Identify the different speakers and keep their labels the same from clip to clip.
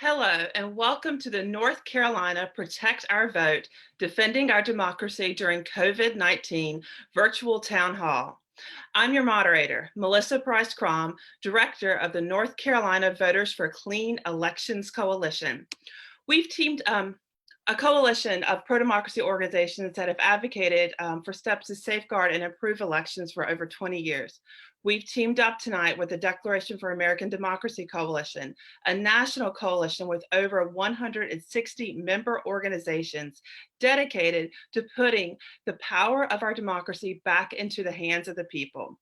Speaker 1: Hello, and welcome to the North Carolina Protect Our Vote, Defending Our Democracy During COVID-19 virtual town hall. I'm your moderator, Melissa Price Kromm, director of the North Carolina Voters for Clean Elections Coalition. We've teamed a coalition of pro-democracy organizations that have advocated for steps to safeguard and improve elections for over 20 years. We've teamed up tonight with the Declaration for American Democracy Coalition, a national coalition with over 160 member organizations dedicated to putting the power of our democracy back into the hands of the people.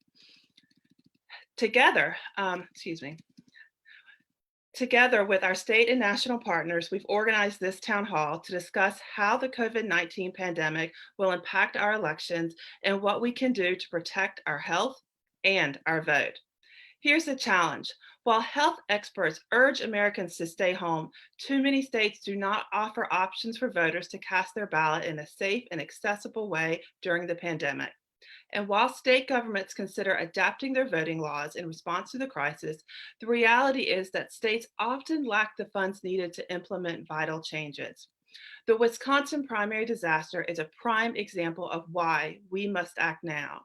Speaker 1: Together with our state and national partners, we've organized this town hall to discuss how the COVID-19 pandemic will impact our elections and what we can do to protect our health and our vote. Here's the challenge. While health experts urge Americans to stay home, too many states do not offer options for voters to cast their ballot in a safe and accessible way during the pandemic. And while state governments consider adapting their voting laws in response to the crisis, the reality is that states often lack the funds needed to implement vital changes. The Wisconsin primary disaster is a prime example of why we must act now.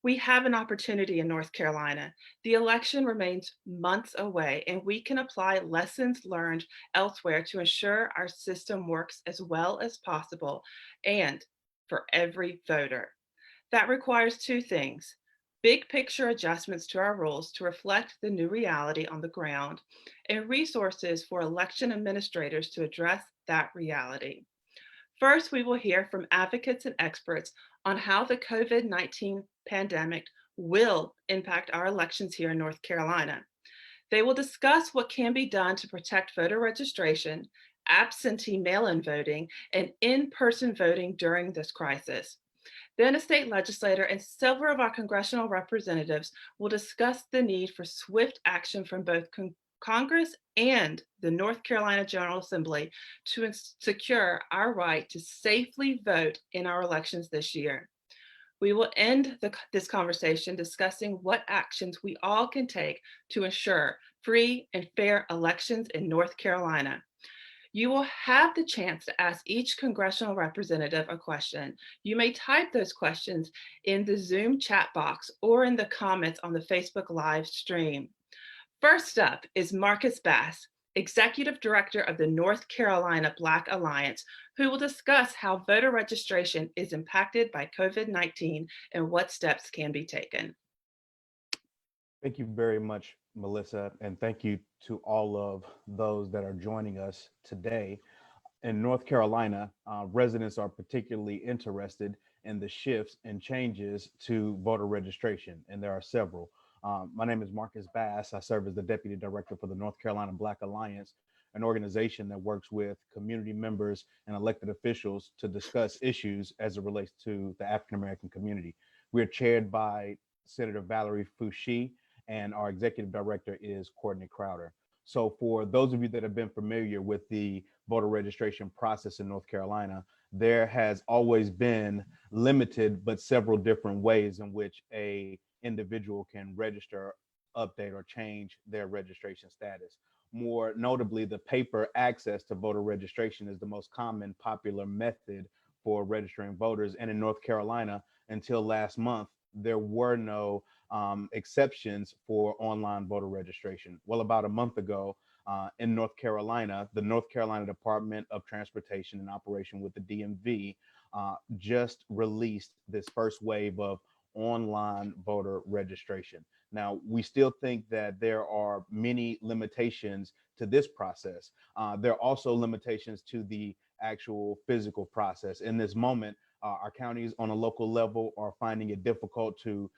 Speaker 1: We have an opportunity in North Carolina. The election remains months away, and we can apply lessons learned elsewhere to ensure our system works as well as possible and for every voter. That requires two things: big picture adjustments to our rules to reflect the new reality on the ground, and resources for election administrators to address that reality. First, we will hear from advocates and experts on how the COVID-19 pandemic will impact our elections here in North Carolina. They will discuss what can be done to protect voter registration, absentee mail-in voting, and in-person voting during this crisis. Then a state legislator and several of our congressional representatives will discuss the need for swift action from both Congress and the North Carolina General Assembly to secure our right to safely vote in our elections this year. We will end this conversation discussing what actions we all can take to ensure free and fair elections in North Carolina. You will have the chance to ask each congressional representative a question. You may type those questions in the Zoom chat box or in the comments on the Facebook live stream. First up is Marcus Bass, Executive Director of the North Carolina Black Alliance, who will discuss how voter registration is impacted by COVID-19 and what steps can be taken.
Speaker 2: Thank you very much, Melissa, and thank you to all of those that are joining us today. In North Carolina, residents are particularly interested in the shifts and changes to voter registration, and there are several. My name is Marcus Bass. I serve as the Deputy Director for the North Carolina Black Alliance, an organization that works with community members and elected officials to discuss issues as it relates to the African American community. We are chaired by Senator Valerie Foushee, and our executive director is Courtney Crowder. So for those of you that have been familiar with the voter registration process in North Carolina, there has always been limited but several different ways in which a individual can register, update, or change their registration status. More notably, the paper access to voter registration is the most common popular method for registering voters. And in North Carolina, until last month, there were no exceptions for online voter registration. Well, about a month ago in North Carolina, the North Carolina Department of Transportation, in operation with the DMV, just released this first wave of online voter registration. Now, we still think that there are many limitations to this process. There are also limitations to the actual physical process. In this moment, our counties on a local level are finding it difficult to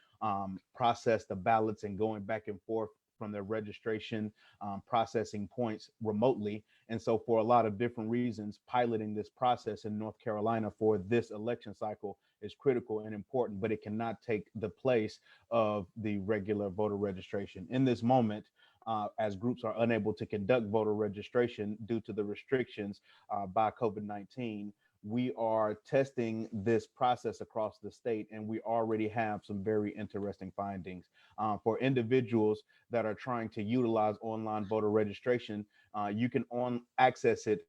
Speaker 2: process the ballots and going back and forth from their registration processing points remotely. And so for a lot of different reasons, piloting this process in North Carolina for this election cycle is critical and important, but it cannot take the place of the regular voter registration. In this moment, as groups are unable to conduct voter registration due to the restrictions by COVID-19, we are testing this process across the state, and we already have some very interesting findings. For individuals that are trying to utilize online voter registration, You can access it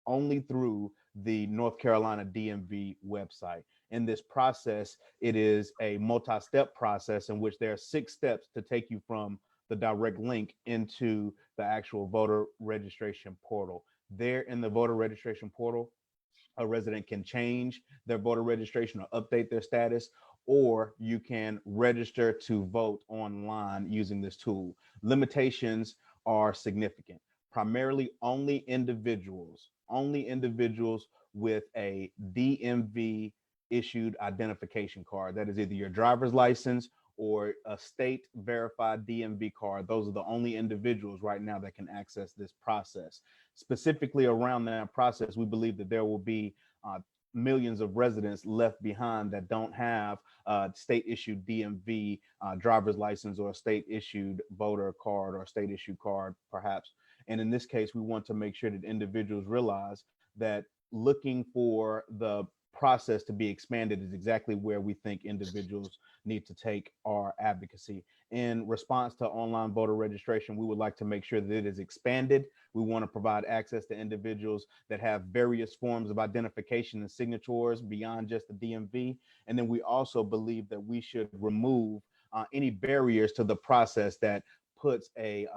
Speaker 2: only through the North Carolina DMV website. In this process, it is a multi-step process in which there are 6 steps to take you from the direct link into the actual voter registration portal. There in the voter registration portal, a resident can change their voter registration or update their status, or you can register to vote online using this tool. Limitations are significant. Primarily only individuals with a DMV issued identification card. That is either your driver's license or a state verified DMV card. Those are the only individuals right now that can access this process. Specifically around that process, we believe that there will be millions of residents left behind that don't have state issued DMV driver's license or a state issued voter card or state issued card, perhaps. And in this case, we want to make sure that individuals realize that looking for the process to be expanded is exactly where we think individuals need to take our advocacy. In response to online voter registration, we would like to make sure that it is expanded. We want to provide access to individuals that have various forms of identification and signatures beyond just the DMV. And then we also believe that we should remove any barriers to the process that puts a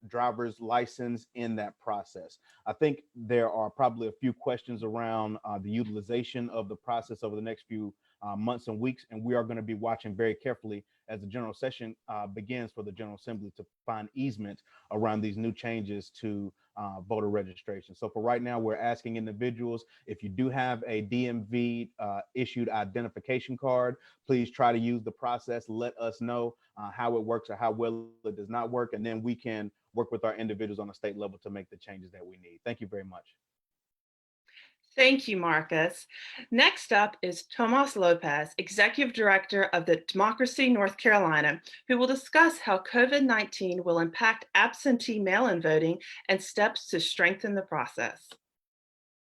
Speaker 2: driver's license in that process. I think there are probably a few questions around the utilization of the process over the next few months and weeks, and we are going to be watching very carefully as the general session begins for the General Assembly to find easement around these new changes to voter registration. So for right now, we're asking individuals, if you do have a DMV issued identification card, please try to use the process. Let us know how it works or how well it does not work, and then we can work with our individuals on the state level to make the changes that we need. Thank you very much.
Speaker 1: Thank you, Marcus. Next up is Tomas Lopez, Executive Director of the Democracy North Carolina, who will discuss how COVID-19 will impact absentee mail-in voting and steps to strengthen the process.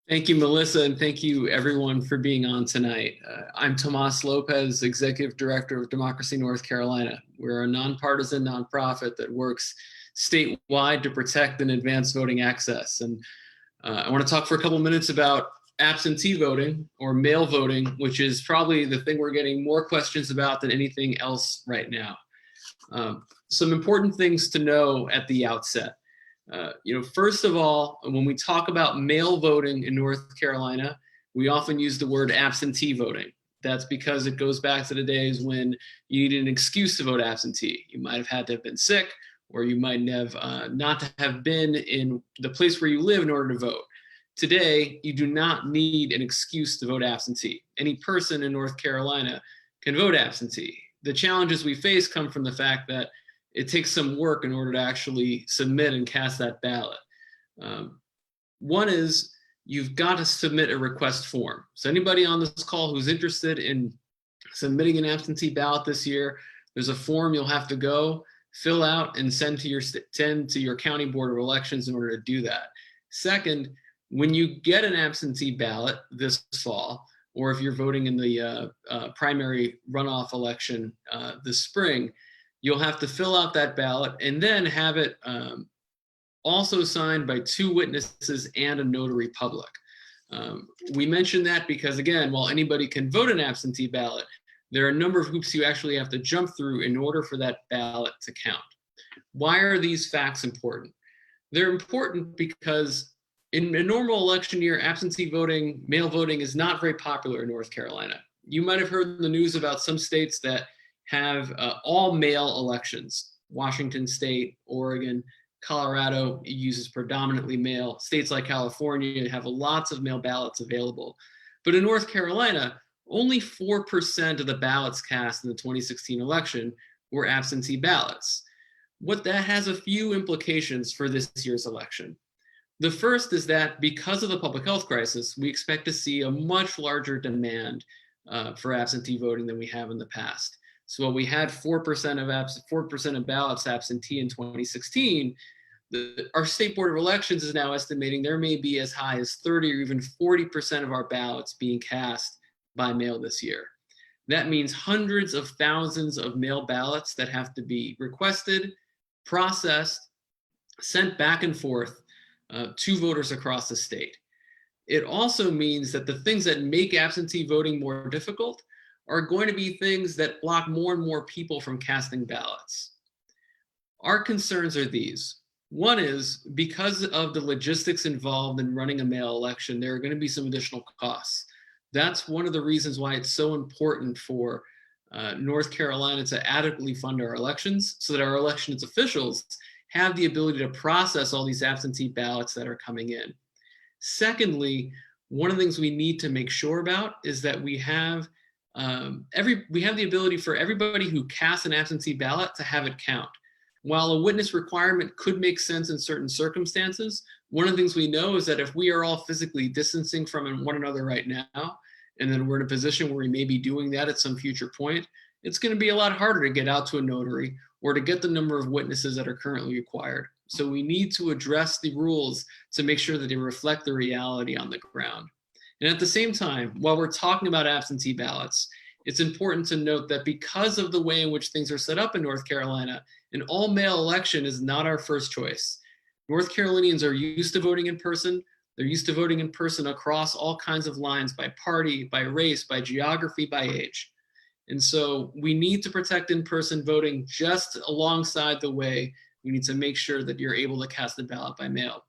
Speaker 3: Thank you, Melissa, and thank you everyone for being on tonight. I'm Tomas Lopez, Executive Director of Democracy North Carolina. We're a nonpartisan nonprofit that works statewide to protect and advance voting access. And I want to talk for a couple minutes about absentee voting or mail voting, which is probably the thing we're getting more questions about than anything else right now. Some important things to know at the outset. First of all, when we talk about mail voting in North Carolina, we often use the word absentee voting. That's because it goes back to the days when you needed an excuse to vote absentee. You might have had to have been sick, or you might have not have been in the place where you live in order to vote. Today, you do not need an excuse to vote absentee. Any person in North Carolina can vote absentee. The challenges we face come from the fact that it takes some work in order to actually submit and cast that ballot. One is you've got to submit a request form. So anybody on this call who's interested in submitting an absentee ballot this year, there's a form you'll have to go fill out and send to your county board of elections in order to do that. Second, when you get an absentee ballot this fall, or if you're voting in the primary runoff election this spring, you'll have to fill out that ballot and then have it also signed by 2 witnesses and a notary public. We mention that because, again, while anybody can vote an absentee ballot, there are a number of hoops you actually have to jump through in order for that ballot to count. Why are these facts important? They're important because in a normal election year, absentee voting, mail voting is not very popular in North Carolina. You might have heard in the news about some states that have all mail elections. Washington State, Oregon, Colorado uses predominantly mail. States like California have lots of mail ballots available. But in North Carolina, only 4% of the ballots cast in the 2016 election were absentee ballots. What that has a few implications for this year's election. The first is that because of the public health crisis, we expect to see a much larger demand for absentee voting than we have in the past. So while we had 4% of ballots absentee in 2016, our State Board of Elections is now estimating there may be as high as 30 or even 40% of our ballots being cast by mail this year. That means hundreds of thousands of mail ballots that have to be requested, processed, sent back and forth to voters across the state. It also means that the things that make absentee voting more difficult are going to be things that block more and more people from casting ballots. Our concerns are these. One is because of the logistics involved in running a mail election, there are going to be some additional costs. That's one of the reasons why it's so important for North Carolina to adequately fund our elections so that our elections officials have the ability to process all these absentee ballots that are coming in. Secondly, one of the things we need to make sure about is that we have the ability for everybody who casts an absentee ballot to have it count. While a witness requirement could make sense in certain circumstances, one of the things we know is that if we are all physically distancing from one another right now, and then we're in a position where we may be doing that at some future point, it's going to be a lot harder to get out to a notary or to get the number of witnesses that are currently required. So we need to address the rules to make sure that they reflect the reality on the ground. And at the same time, while we're talking about absentee ballots, it's important to note that because of the way in which things are set up in North Carolina, an all-mail election is not our first choice. North Carolinians are used to voting in person. They're used to voting in person across all kinds of lines by party, by race, by geography, by age. And so we need to protect in-person voting just alongside the way we need to make sure that you're able to cast the ballot by mail.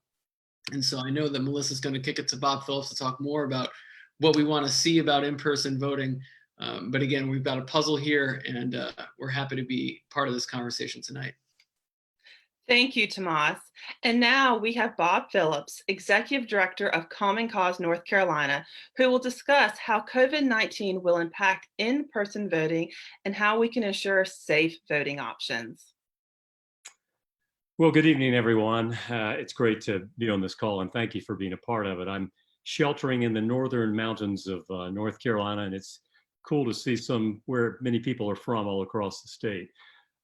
Speaker 3: And so I know that Melissa's going to kick it to Bob Phillips to talk more about what we want to see about in-person voting. But again, we've got a puzzle here, and we're happy to be part of this conversation tonight.
Speaker 1: Thank you, Tomas. And now we have Bob Phillips, Executive Director of Common Cause North Carolina, who will discuss how COVID-19 will impact in-person voting and how we can ensure safe voting options.
Speaker 4: Well, good evening, everyone. It's great to be on this call, and thank you for being a part of it. I'm sheltering in the northern mountains of North Carolina, and it's cool to see where many people are from all across the state.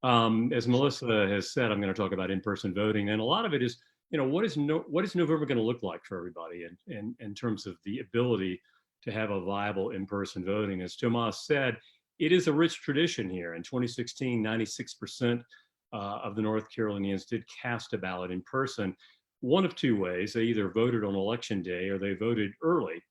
Speaker 4: As Melissa has said, I'm going to talk about in-person voting, and a lot of it is, what is November going to look like for everybody in terms of the ability to have a viable in-person voting. As Tomas said, it is a rich tradition here. In 2016, 96% of the North Carolinians did cast a ballot in person, one of two ways. They either voted on election day or they voted early.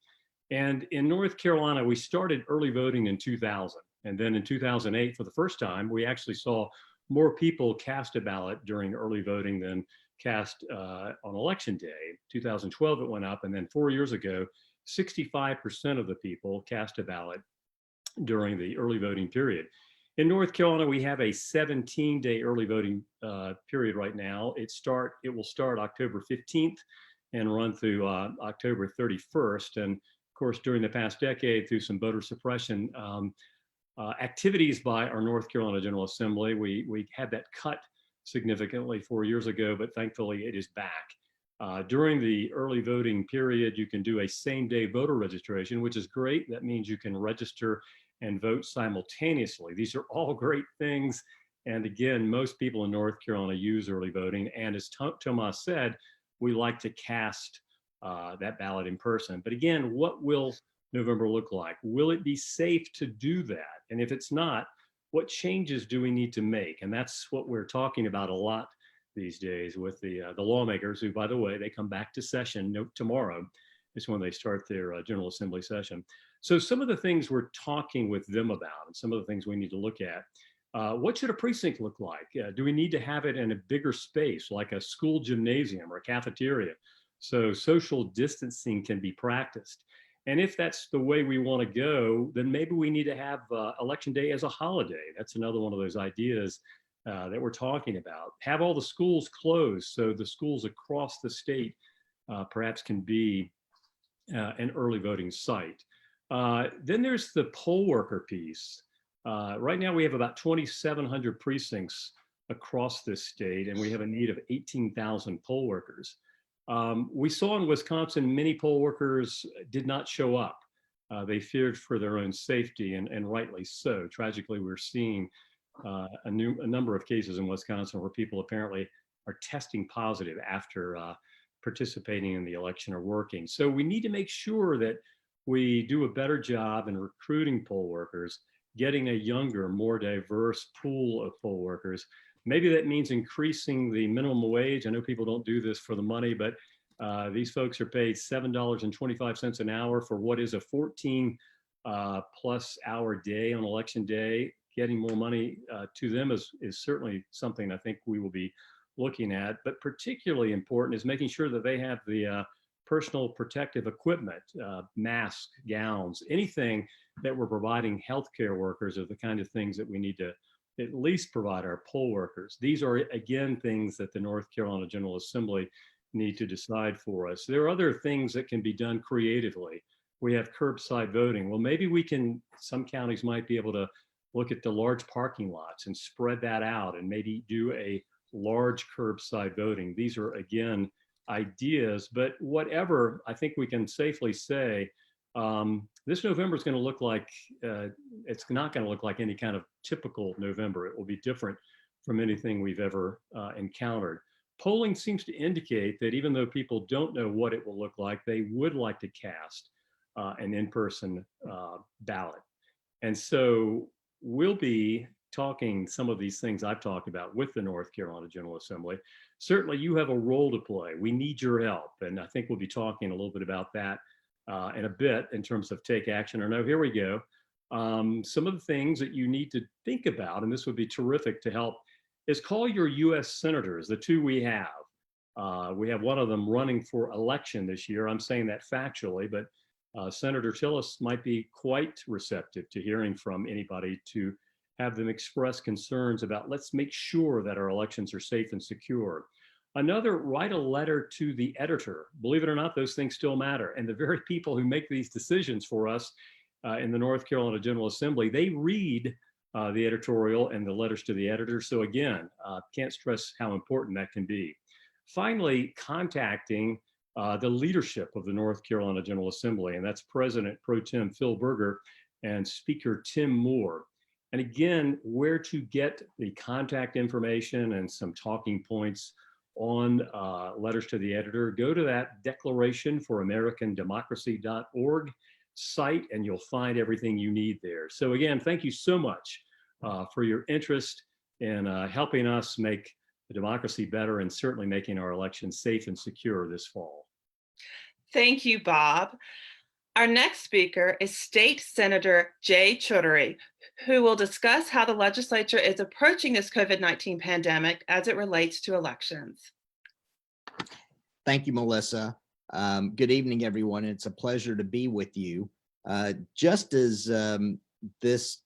Speaker 4: And in North Carolina, we started early voting in 2000. And then in 2008, for the first time, we actually saw more people cast a ballot during early voting than cast on election day. 2012, it went up. And then 4 years ago, 65% of the people cast a ballot during the early voting period. In North Carolina, we have a 17-day early voting period right now. It will start October 15th and run through October 31st. And of course, during the past decade, through some voter suppression activities by our North Carolina General Assembly, we had that cut significantly 4 years ago, but thankfully it is back. During the early voting period, you can do a same-day voter registration, which is great. That means you can register and vote simultaneously. These are all great things. And again, most people in North Carolina use early voting. And as Tomas said, we like to cast that ballot in person. But again, what will November look like? Will it be safe to do that? And if it's not, what changes do we need to make? And that's what we're talking about a lot these days with the lawmakers, who, by the way, they come back to session tomorrow. Is when they start their General Assembly session. So some of the things we're talking with them about, and some of the things we need to look at, what should a precinct look like? Do we need to have it in a bigger space, like a school gymnasium or a cafeteria, so social distancing can be practiced? And if that's the way we want to go, then maybe we need to have Election Day as a holiday. That's another one of those ideas that we're talking about. Have all the schools closed so the schools across the state perhaps can be an early voting site. Then there's the poll worker piece. Right now we have about 2,700 precincts across this state, and we have a need of 18,000 poll workers. We saw in Wisconsin, many poll workers did not show up. They feared for their own safety, and rightly so. Tragically, we're seeing a number of cases in Wisconsin where people apparently are testing positive after participating in the election or working. So we need to make sure that we do a better job in recruiting poll workers, getting a younger, more diverse pool of poll workers. Maybe that means increasing the minimum wage. I know people don't do this for the money, but These folks are paid $7.25 an hour for what is a 14 plus hour day on election day. Getting more money to them is certainly something I think we will be looking at, but particularly important is making sure that they have the personal protective equipment, masks, gowns, anything that we're providing healthcare workers are the kind of things that we need to at least provide our poll workers. These are, again, things that the North Carolina General Assembly need to decide for us. There are other things that can be done creatively. We have curbside voting. Well, maybe we can, some counties might be able to look at the large parking lots and spread that out and maybe do a large curbside voting. These are, again, ideas, but whatever, I think we can safely say this November is going to look like, it's not going to look like any kind of typical November. It will be different from anything we've ever encountered. Polling seems to indicate that even though people don't know what it will look like, they would like to cast an in-person ballot. And so we'll be talking some of these things I've talked about with the North Carolina General Assembly. Certainly you have a role to play. We need your help. And I think we'll be talking a little bit about that in a bit in terms of take action or no. Here we go. Some of the things that you need to think about, and this would be terrific to help, is call your US senators, the two we have. We have one of them running for election this year. I'm saying that factually, but Senator Tillis might be quite receptive to hearing from anybody to have them express concerns about, let's make sure that our elections are safe and secure. Another, write a letter to the editor. Believe it or not, those things still matter. And the very people who make these decisions for us in the North Carolina General Assembly, they read the editorial and the letters to the editor. So again, can't stress how important that can be. Finally, contacting the leadership of the North Carolina General Assembly, and that's President Pro Tem Phil Berger and Speaker Tim Moore. And again, where to get the contact information and some talking points on letters to the editor, go to that declarationforamericandemocracy.org site and you'll find everything you need there. So again, thank you so much for your interest in helping us make the democracy better and certainly making our elections safe and secure this fall.
Speaker 1: Thank you, Bob. Our next speaker is State Senator Jay Chaudhuri, who will discuss how the legislature is approaching this COVID-19 pandemic as it relates to elections.
Speaker 5: Thank you, Melissa. Good evening, everyone. It's a pleasure to be with you. Just as this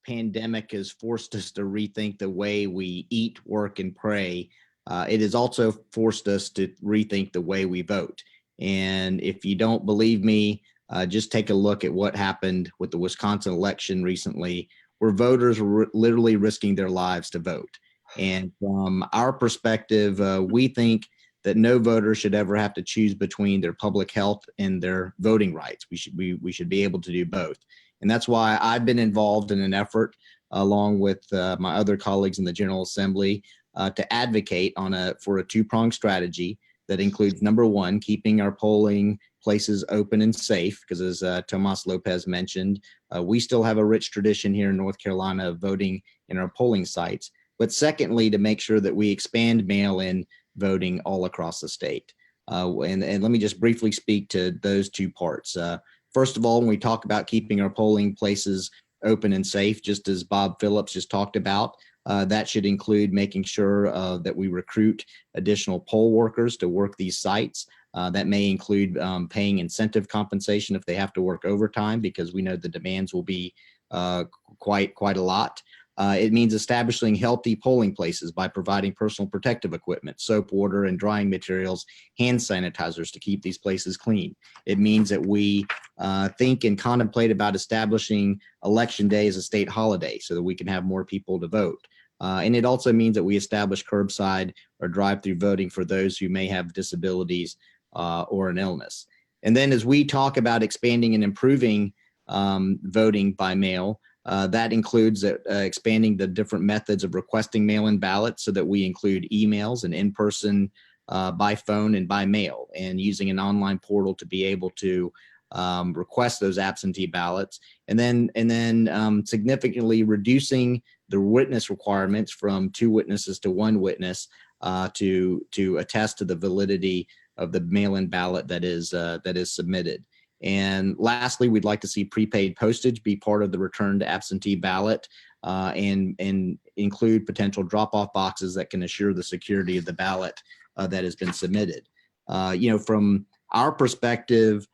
Speaker 5: pandemic has forced us to rethink the way we eat, work, and pray, it has also forced us to rethink the way we vote. And if you don't believe me, just take a look at what happened with the Wisconsin election recently, where voters were literally risking their lives to vote. And from our perspective, we think that no voter should ever have to choose between their public health and their voting rights. We should be able to do both. And that's why I've been involved in an effort, along with my other colleagues in the General Assembly, to advocate for a two-pronged strategy that includes, number one, keeping our polling places open and safe, because as Tomas Lopez mentioned, we still have a rich tradition here in North Carolina of voting in our polling sites. But secondly, to make sure that we expand mail-in voting all across the state. And let me just briefly speak to those two parts. First of all, when we talk about keeping our polling places open and safe, just as Bob Phillips just talked about, that should include making sure that we recruit additional poll workers to work these sites. That may include paying incentive compensation if they have to work overtime, because we know the demands will be quite a lot. It means establishing healthy polling places by providing personal protective equipment, soap, water, and drying materials, hand sanitizers to keep these places clean. It means that we think and contemplate about establishing Election Day as a state holiday so that we can have more people to vote. And it also means that we establish curbside or drive-through voting for those who may have disabilities or an illness. And then as we talk about expanding and improving voting by mail, that includes expanding the different methods of requesting mail-in ballots so that we include emails and in-person, by phone, and by mail, and using an online portal to be able to request those absentee ballots, and then significantly reducing the witness requirements from 2 witnesses to 1 witness to attest to the validity the mail-in ballot that is submitted. And lastly, we'd like to see prepaid postage be part of the return to absentee ballot, and include potential drop-off boxes that can assure the security of the ballot that has been submitted. From our perspective,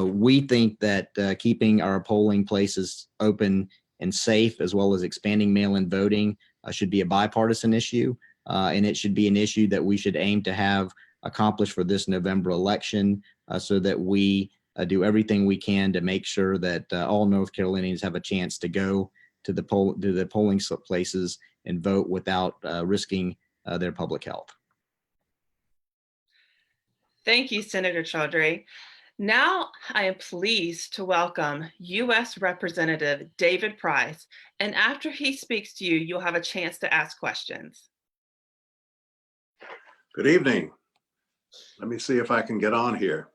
Speaker 5: we think that keeping our polling places open and safe, as well as expanding mail-in voting, should be a bipartisan issue, and it should be an issue that we should aim to have accomplished for this November election, so that we do everything we can to make sure that all North Carolinians have a chance to go to the polling places and vote without risking their public health.
Speaker 1: Thank you, Senator Chaudhuri. Now I am pleased to welcome U.S. Representative David Price, and after he speaks to you, you'll have a chance to ask questions.
Speaker 6: Good evening. Let me see if I can get on here.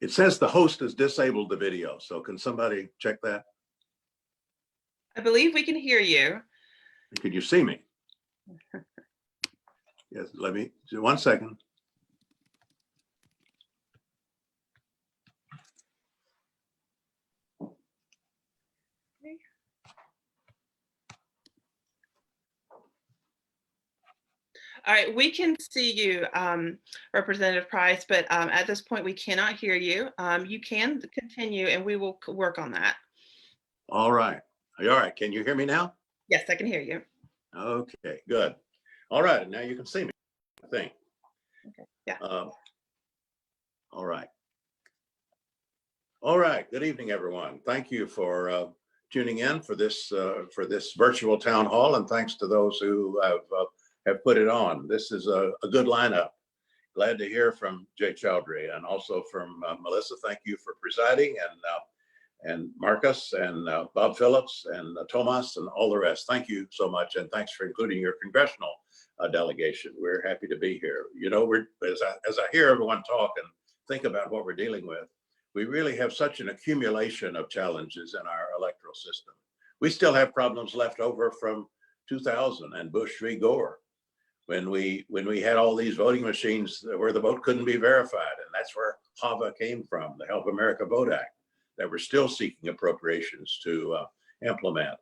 Speaker 6: It says the host has disabled the video, so can somebody check that?
Speaker 1: I believe we can hear you.
Speaker 6: Can you see me? Yes, let me, 1 second.
Speaker 1: All right, we can see you, Representative Price, but at this point we cannot hear you. You can continue and we will work on that.
Speaker 6: All right. All right. Can you hear me now?
Speaker 1: Yes, I can hear you.
Speaker 6: Okay, good. All right. Now you can see me, I think.
Speaker 1: Okay. Yeah.
Speaker 6: All right. All right. Good evening, everyone. Thank you for tuning in for this virtual town hall, and thanks to those who have put it on. This is a good lineup. Glad to hear from Jay Chaudhuri and also from Melissa. Thank you for presiding, and Marcus and Bob Phillips and Tomas and all the rest. Thank you so much, and thanks for including your congressional delegation. We're happy to be here. You know, as I hear everyone talk and think about what we're dealing with, we really have such an accumulation of challenges in our electoral system. We still have problems left over from 2000 and Bush v. Gore, when we had all these voting machines where the vote couldn't be verified, and that's where HAVA came from, the Help America Vote Act, that we're still seeking appropriations to implement.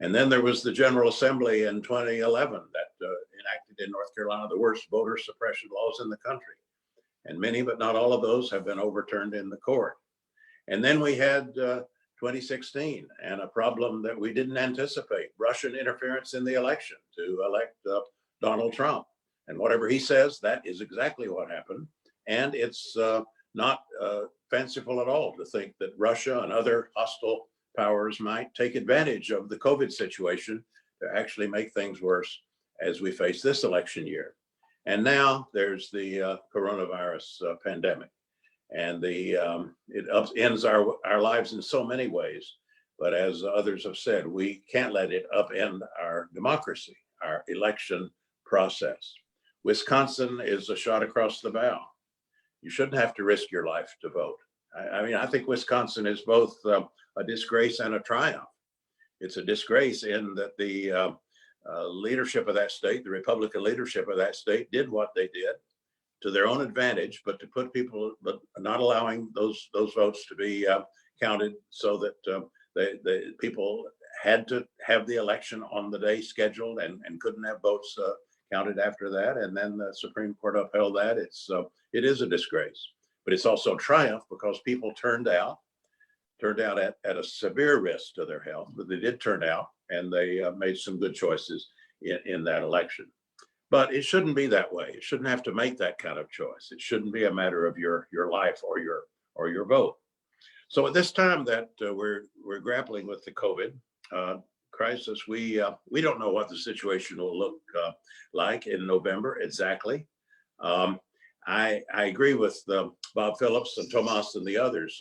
Speaker 6: And then there was the General Assembly in 2011 that enacted in North Carolina the worst voter suppression laws in the country. And many, but not all of those have been overturned in the court. And then we had 2016 and a problem that we didn't anticipate, Russian interference in the election to elect Donald Trump. And whatever he says, that is exactly what happened. And it's not fanciful at all to think that Russia and other hostile powers might take advantage of the COVID situation to actually make things worse as we face this election year. And now there's the coronavirus pandemic, and it upends our lives in so many ways. But as others have said, we can't let it upend our democracy, our election process. Wisconsin is a shot across the bow. You shouldn't have to risk your life to vote. I mean, I think Wisconsin is both a disgrace and a triumph. It's a disgrace in that the leadership of that state, the Republican leadership of that state, did what they did to their own advantage, but to put people, but not allowing those votes to be counted, so that the people had to have the election on the day scheduled and couldn't have votes counted after that. And then the Supreme Court upheld that. It is a disgrace, but it's also a triumph because people turned out at a severe risk to their health, but they did turn out, and they made some good choices in that election. But it shouldn't be that way. It shouldn't have to make that kind of choice. It shouldn't be a matter of your life or your vote. So at this time that we're grappling with the COVID crisis, we don't know what the situation will look like in November exactly. I agree with Bob Phillips and Tomas and the others.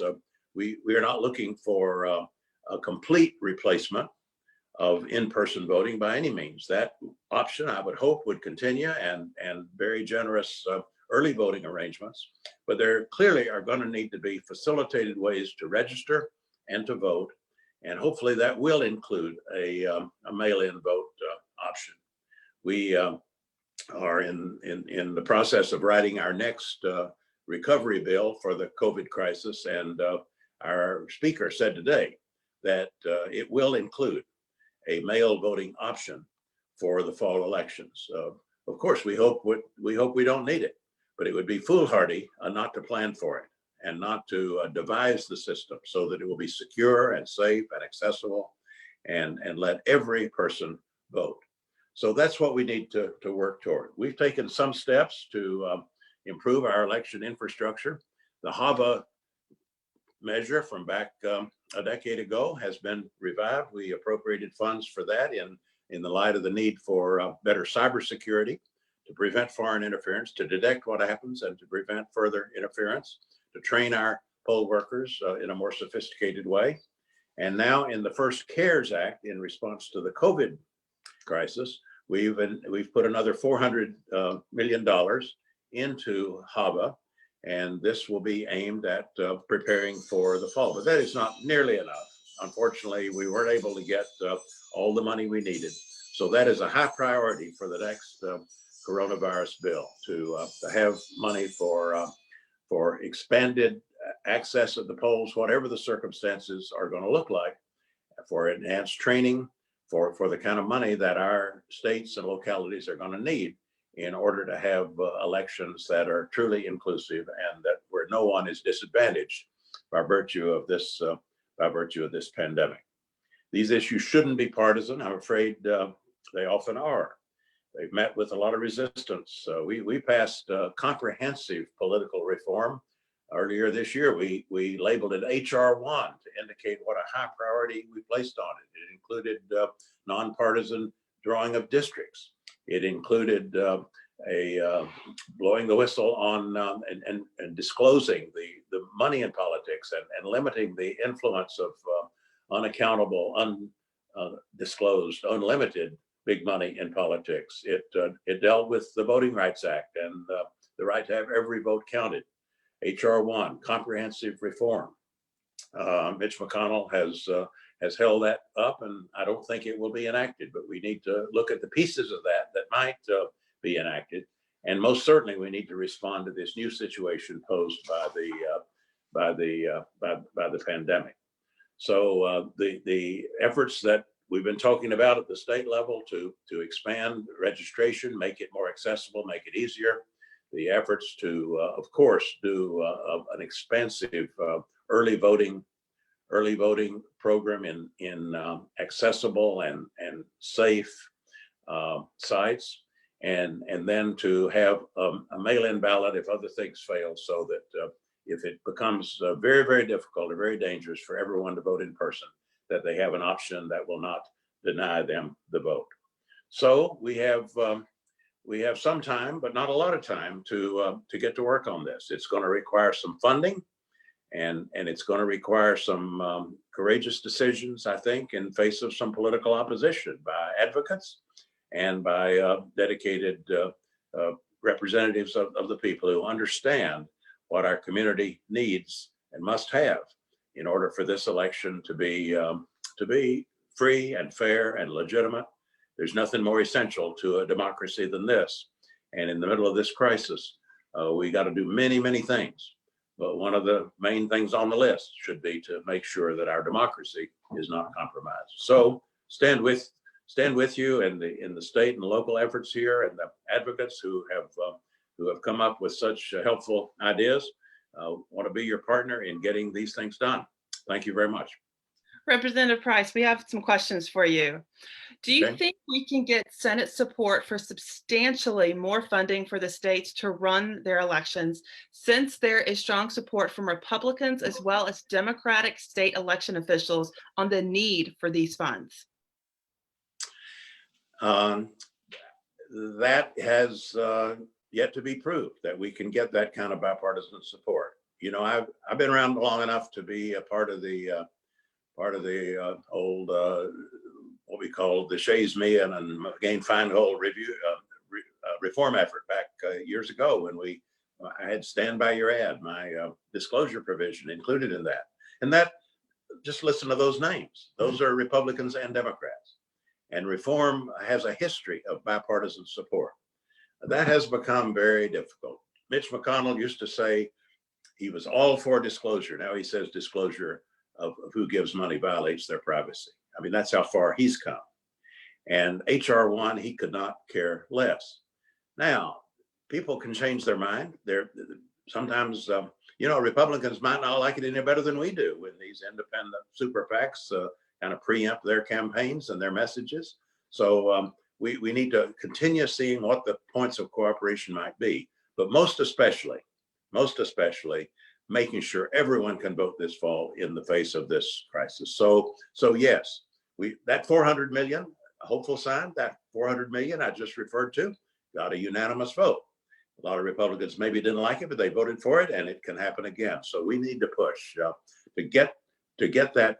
Speaker 6: We are not looking for a complete replacement of in-person voting by any means. That option, I would hope, would continue, and very generous early voting arrangements. But there clearly are going to need to be facilitated ways to register and to vote And hopefully that will include a mail-in vote option. We are in the process of writing our next recovery bill for the COVID crisis. And our speaker said today that it will include a mail voting option for the fall elections. Of course, we hope we don't need it, but it would be foolhardy not to plan for it and not to devise the system so that it will be secure and safe and accessible and let every person vote. So that's what we need to work toward. We've taken some steps to improve our election infrastructure. The HAVA measure from back a decade ago has been revived. We appropriated funds for that in the light of the need for better cybersecurity to prevent foreign interference, to detect what happens and to prevent further interference, to train our poll workers in a more sophisticated way. And now in the first CARES Act, in response to the COVID crisis, we've put another $400 million into HAVA, and this will be aimed at preparing for the fall. But that is not nearly enough. Unfortunately, we weren't able to get all the money we needed. So that is a high priority for the next coronavirus bill, to have money for expanded access at the polls, whatever the circumstances are going to look like, for enhanced training, for the kind of money that our states and localities are going to need in order to have elections that are truly inclusive and that where no one is disadvantaged by virtue of this pandemic. These issues shouldn't be partisan. I'm afraid they often are. They've met with a lot of resistance. We passed comprehensive political reform earlier this year. We labeled it HR 1 to indicate what a high priority we placed on it. It included nonpartisan drawing of districts. It included blowing the whistle on and disclosing the money in politics and limiting the influence of unaccountable, undisclosed, unlimited big money in politics. It dealt with the Voting Rights Act and the right to have every vote counted. HR 1, comprehensive reform. Mitch McConnell has held that up, and I don't think it will be enacted, but we need to look at the pieces of that might be enacted. And most certainly we need to respond to this new situation posed by the pandemic. So the efforts that we've been talking about at the state level to expand registration, make it more accessible, make it easier. The efforts to, of course, do an expansive early voting program in accessible and safe sites, and then to have a mail-in ballot if other things fail, so that if it becomes very, very difficult or very dangerous for everyone to vote in person, that they have an option that will not deny them the vote. So we have some time, but not a lot of time to get to work on this. It's going to require some funding, and it's going to require some courageous decisions, I think, in face of some political opposition by advocates and by dedicated representatives of the people who understand what our community needs and must have in order for this election to be free and fair and legitimate. There's nothing more essential to a democracy than this. And in the middle of this crisis, we got to do many, many things. But one of the main things on the list should be to make sure that our democracy is not compromised. So stand with you in the state and local efforts here, and the advocates who have come up with such helpful ideas. Want to be your partner in getting these things done. Thank you very much.
Speaker 1: Representative Price, we have some questions for you. Do you think we can get Senate support for substantially more funding for the states to run their elections, since there is strong support from Republicans as well as Democratic state election officials on the need for these funds?
Speaker 6: That has yet to be proved, that we can get that kind of bipartisan support. You know, I've been around long enough to be a part of the old what we call the Shays Meehan and McGain-Feingold reform effort back years ago, when I had Stand By Your Ad, my disclosure provision included in that. And that just listen to those names. Those are Republicans and Democrats. And reform has a history of bipartisan support. That has become very difficult. Mitch McConnell used to say he was all for disclosure. Now he says disclosure of who gives money violates their privacy. I mean, that's how far he's come. And HR 1, he could not care less. Now, people can change their mind. They're sometimes, Republicans might not like it any better than we do when these independent super PACs kind of preempt their campaigns and their messages. So we need to continue seeing what the points of cooperation might be, but most especially, making sure everyone can vote this fall in the face of this crisis. So yes, that 400 million, a hopeful sign, that 400 million I just referred to, got a unanimous vote. A lot of Republicans maybe didn't like it, but they voted for it, and it can happen again. So we need to push to get that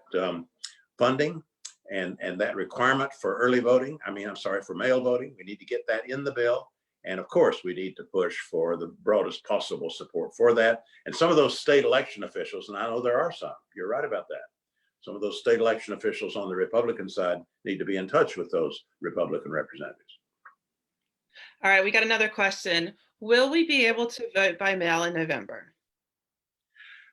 Speaker 6: funding and that requirement for early voting. For mail voting. We need to get that in the bill. And of course, we need to push for the broadest possible support for that. And some of those state election officials, and I know there are some, you're right about that. Some of those state election officials on the Republican side need to be in touch with those Republican representatives.
Speaker 1: All right, we got another question. Will we be able to vote by mail in November?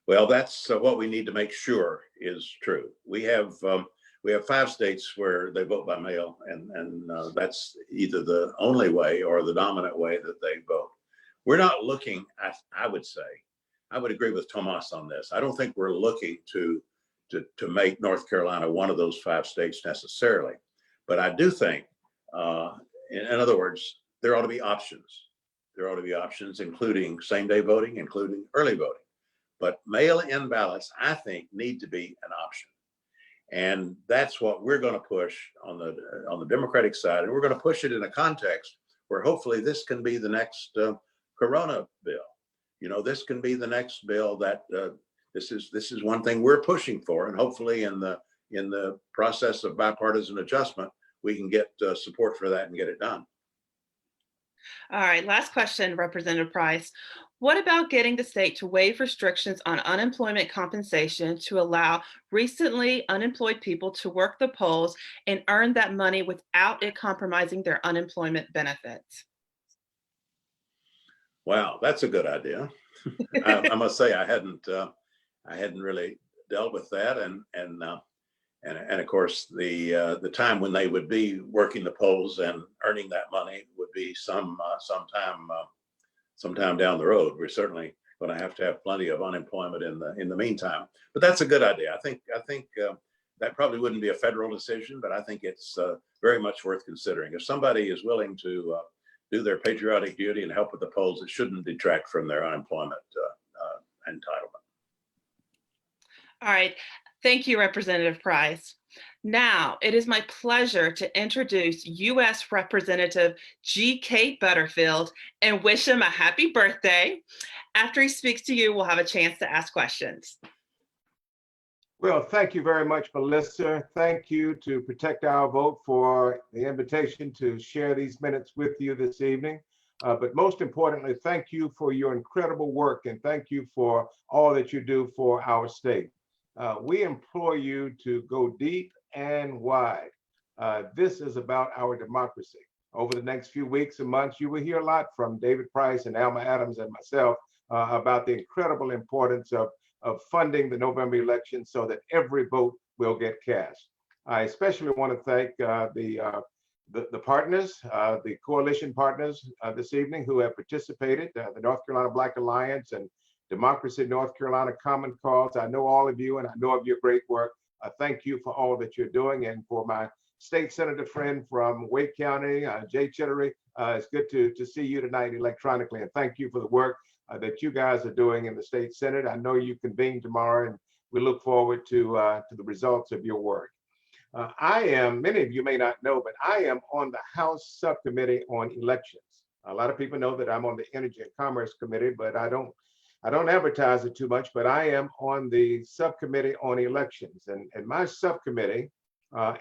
Speaker 6: Well, that's what we need to make sure is true. We have 5 states where they vote by mail, and that's either the only way or the dominant way that they vote. We're not looking, I would agree with Tomas on this. I don't think we're looking to make North Carolina one of those 5 states necessarily. But I do think, in other words, there ought to be options. There ought to be options, including same-day voting, including early voting. But mail-in ballots, I think, need to be an option. And that's what we're going to push on the Democratic side. And we're going to push it in a context where hopefully this can be the next Corona bill. This can be the next bill that this is one thing we're pushing for. And hopefully in the process of bipartisan adjustment, we can get support for that and get it done.
Speaker 1: All right, last question, Representative Price. What about getting the state to waive restrictions on unemployment compensation to allow recently unemployed people to work the polls and earn that money without it compromising their unemployment benefits?
Speaker 6: Wow, that's a good idea. I must say I hadn't really dealt with that, and of course the time when they would be working the polls and earning that money would be sometime down the road. We're certainly going to have plenty of unemployment in the meantime. But that's a good idea. I think that probably wouldn't be a federal decision, but I think it's very much worth considering. If somebody is willing to do their patriotic duty and help with the polls, it shouldn't detract from their unemployment entitlement.
Speaker 1: All right. Thank you, Representative Price. Now, it is my pleasure to introduce U.S. Representative G. Kate Butterfield and wish him a happy birthday. After he speaks to you, we'll have a chance to ask questions.
Speaker 7: Well, thank you very much, Melissa. Thank you to Protect Our Vote for the invitation to share these minutes with you this evening. But most importantly, thank you for your incredible work, and thank you for all that you do for our state. We implore you to go deep and wide. This is about our democracy. Over the next few weeks and months, you will hear a lot from David Price and Alma Adams and myself about the incredible importance of funding the November election so that every vote will get cast. I especially want to thank the partners, the coalition partners this evening who have participated, the North Carolina Black Alliance and Democracy North Carolina Common Cause. I know all of you and I know of your great work. Thank you for all that you're doing. And for my state senator friend from Wake County, Jay Chaudhuri, it's good to see you tonight electronically. And thank you for the work that you guys are doing in the state Senate. I know you convene tomorrow and we look forward to the results of your work. Many of you may not know, but I am on the House Subcommittee on Elections. A lot of people know that I'm on the Energy and Commerce Committee, but I don't advertise it too much, but I am on the Subcommittee on Elections. And my subcommittee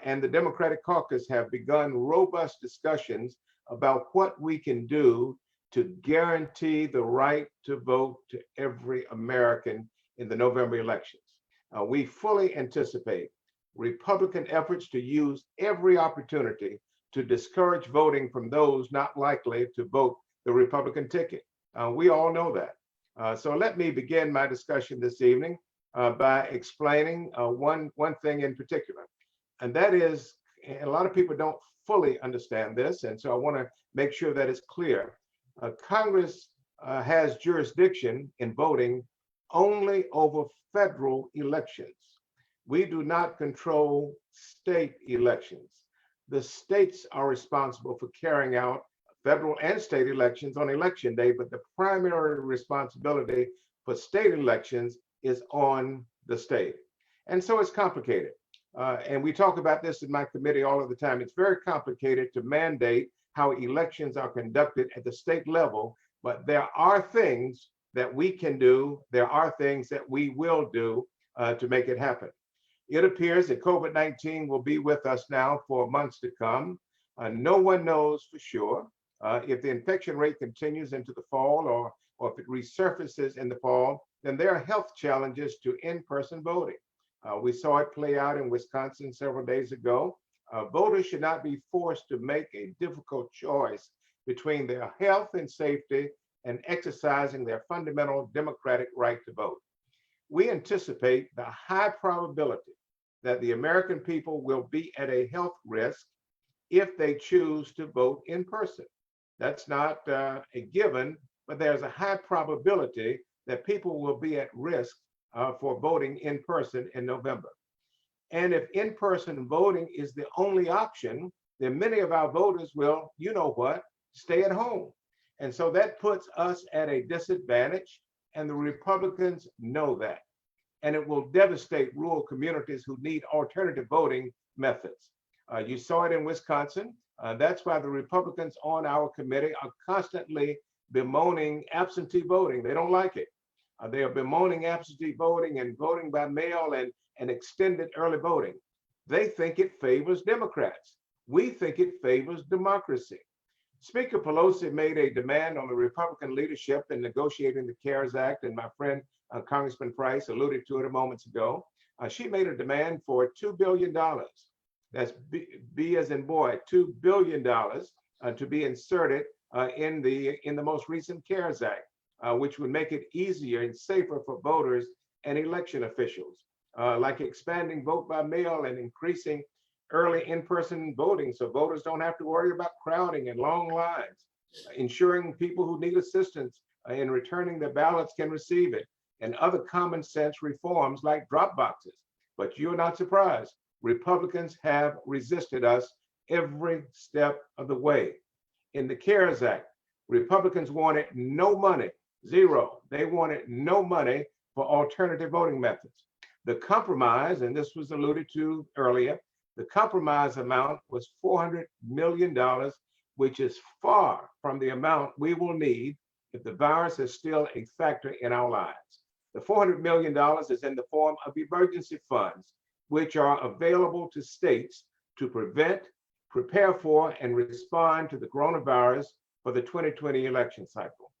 Speaker 7: and the Democratic Caucus have begun robust discussions about what we can do to guarantee the right to vote to every American in the November elections. We fully anticipate Republican efforts to use every opportunity to discourage voting from those not likely to vote the Republican ticket. We all know that. So let me begin my discussion this evening by explaining one thing in particular, and that is, a lot of people don't fully understand this, and so I want to make sure that it's clear. Congress has jurisdiction in voting only over federal elections. We do not control state elections. The states are responsible for carrying out federal and state elections on election day, but the primary responsibility for state elections is on the state. And so it's complicated. And we talk about this in my committee all of the time. It's very complicated to mandate how elections are conducted at the state level, but there are things that we can do. There are things that we will do to make it happen. It appears that COVID-19 will be with us now for months to come. No one knows for sure if the infection rate continues into the fall, or if it resurfaces in the fall, then there are health challenges to in-person voting. We saw it play out in Wisconsin several days ago. Voters should not be forced to make a difficult choice between their health and safety and exercising their fundamental democratic right to vote. We anticipate the high probability that the American people will be at a health risk if they choose to vote in person. That's not a given, but there's a high probability that people will be at risk for voting in person in November. And if in-person voting is the only option, then many of our voters will, you know what, stay at home. And so that puts us at a disadvantage, and the Republicans know that. And it will devastate rural communities who need alternative voting methods. You saw it in Wisconsin. That's why the Republicans on our committee are constantly bemoaning absentee voting. They don't like it. They are bemoaning absentee voting and voting by mail and extended early voting. They think it favors Democrats. We think it favors democracy. Speaker Pelosi made a demand on the Republican leadership in negotiating the CARES Act, and my friend Congressman Price alluded to it a moment ago. She made a demand for $2 billion. That's B as in boy, $2 billion to be inserted in the most recent CARES Act, which would make it easier and safer for voters and election officials, like expanding vote by mail and increasing early in-person voting so voters don't have to worry about crowding and long lines, ensuring people who need assistance in returning their ballots can receive it, and other common sense reforms like drop boxes. But you're not surprised. Republicans have resisted us every step of the way. In the CARES Act, Republicans wanted no money, zero. They wanted no money for alternative voting methods. The compromise, and this was alluded to earlier, the compromise amount was $400 million, which is far from the amount we will need if the virus is still a factor in our lives. The $400 million is in the form of emergency funds, which are available to states to prevent, prepare for, and respond to the coronavirus for the 2020 election cycle.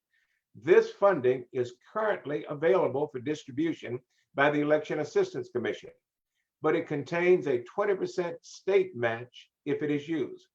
Speaker 7: This funding is currently available for distribution by the Election Assistance Commission, but it contains a 20% state match if it is used.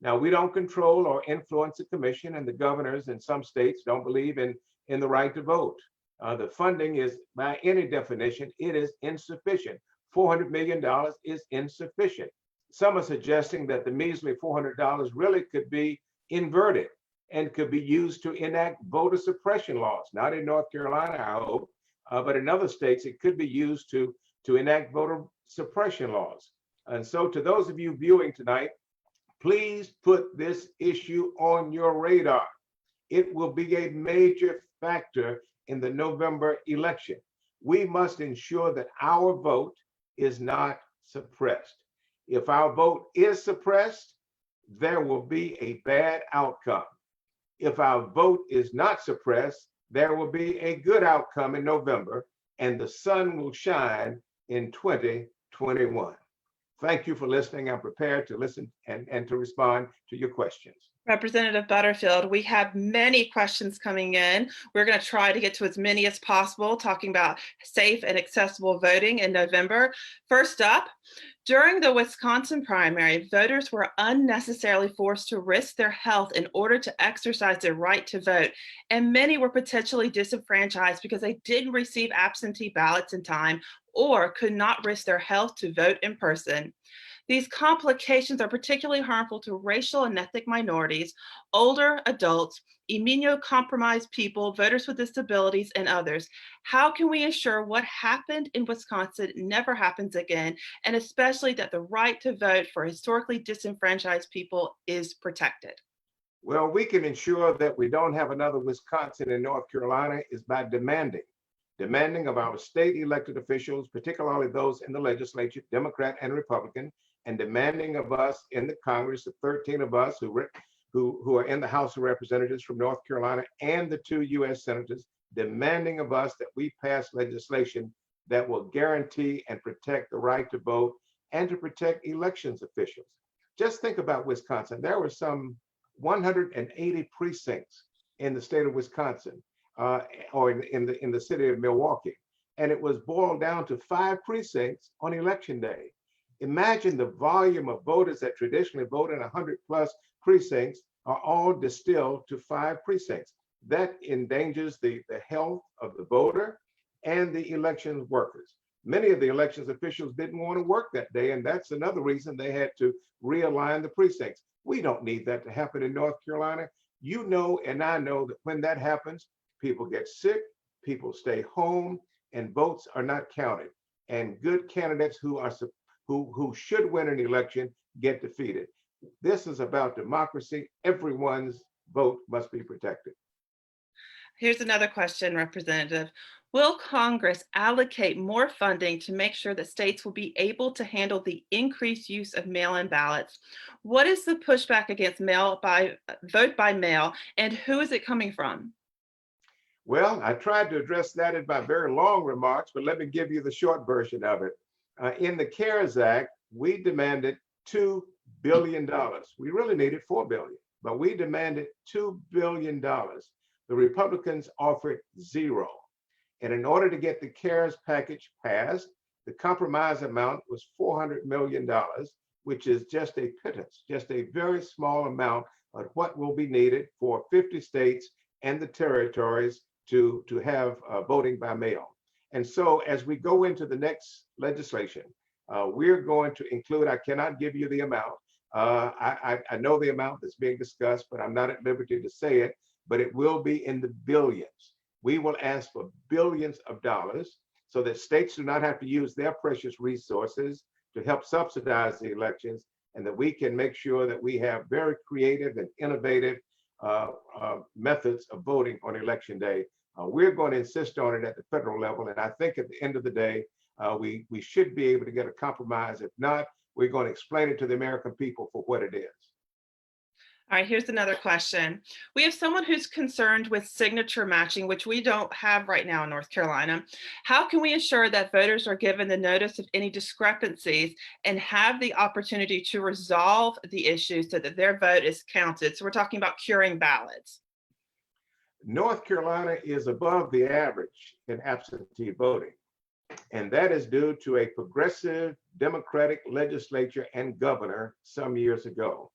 Speaker 7: Now, we don't control or influence the commission, and the governors in some states don't believe in the right to vote. The funding is, by any definition, it is insufficient. $400 million is insufficient. Some are suggesting that the measly $400 really could be inverted and could be used to enact voter suppression laws. Not in North Carolina, I hope, but in other states, it could be used to enact voter suppression laws. And so to those of you viewing tonight, please put this issue on your radar. It will be a major factor in the November election. We must ensure that our vote is not suppressed. If our vote is suppressed, there will be a bad outcome. If our vote is not suppressed, there will be a good outcome in November, and the sun will shine in 2021. Thank you for listening. I'm prepared to listen and to respond to your questions.
Speaker 1: Representative Butterfield, we have many questions coming in. We're going to try to get to as many as possible, talking about safe and accessible voting in November. First up, during the Wisconsin primary, voters were unnecessarily forced to risk their health in order to exercise their right to vote, and many were potentially disenfranchised because they didn't receive absentee ballots in time or could not risk their health to vote in person. These complications are particularly harmful to racial and ethnic minorities, older adults, immunocompromised people, voters with disabilities, and others. How can we ensure what happened in Wisconsin never happens again, and especially that the right to vote for historically disenfranchised people is protected?
Speaker 7: Well, we can ensure that we don't have another Wisconsin in North Carolina is by demanding of our state elected officials, particularly those in the legislature, Democrat and Republican, and demanding of us in the Congress, the 13 of us who are in the House of Representatives from North Carolina and the 2 US senators, demanding of us that we pass legislation that will guarantee and protect the right to vote and to protect elections officials. Just think about Wisconsin. There were some 180 precincts in the state of Wisconsin, or in the city of Milwaukee, and it was boiled down to 5 precincts on election day. Imagine the volume of voters that traditionally vote in 100 plus precincts are all distilled to 5 precincts. That endangers the health of the voter and the elections workers. Many of the elections officials didn't want to work that day, and that's another reason they had to realign the precincts. We don't need that to happen in North Carolina. You know, and I know that when that happens, people get sick, people stay home, and votes are not counted. And good candidates who should win an election get defeated. This is about democracy. Everyone's vote must be protected.
Speaker 1: Here's another question, Representative. Will Congress allocate more funding to make sure that states will be able to handle the increased use of mail-in ballots? What is the pushback against vote by mail, and who is it coming from?
Speaker 7: Well, I tried to address that in my very long remarks, but let me give you the short version of it. In the CARES Act, we demanded $2 billion. We really needed $4 billion, but we demanded $2 billion. The Republicans offered zero. And in order to get the CARES package passed, the compromise amount was $400 million, which is just a pittance, just a very small amount of what will be needed for 50 states and the territories to have voting by mail. And so as we go into the next legislation, we're going to include, I cannot give you the amount. I know the amount that's being discussed, but I'm not at liberty to say it, but it will be in the billions. We will ask for billions of dollars so that states do not have to use their precious resources to help subsidize the elections, and that we can make sure that we have very creative and innovative methods of voting on election day. We're going to insist on it at the federal level, and I think at the end of the day, we should be able to get a compromise. If not, we're going to explain it to the American people for what it is.
Speaker 1: All right, here's another question. We have someone who's concerned with signature matching, which we don't have right now in North Carolina. How can we ensure that voters are given the notice of any discrepancies and have the opportunity to resolve the issue so that their vote is counted? So we're talking about curing ballots.
Speaker 7: North Carolina is above the average in absentee voting, and that is due to a progressive Democratic legislature and governor some years ago.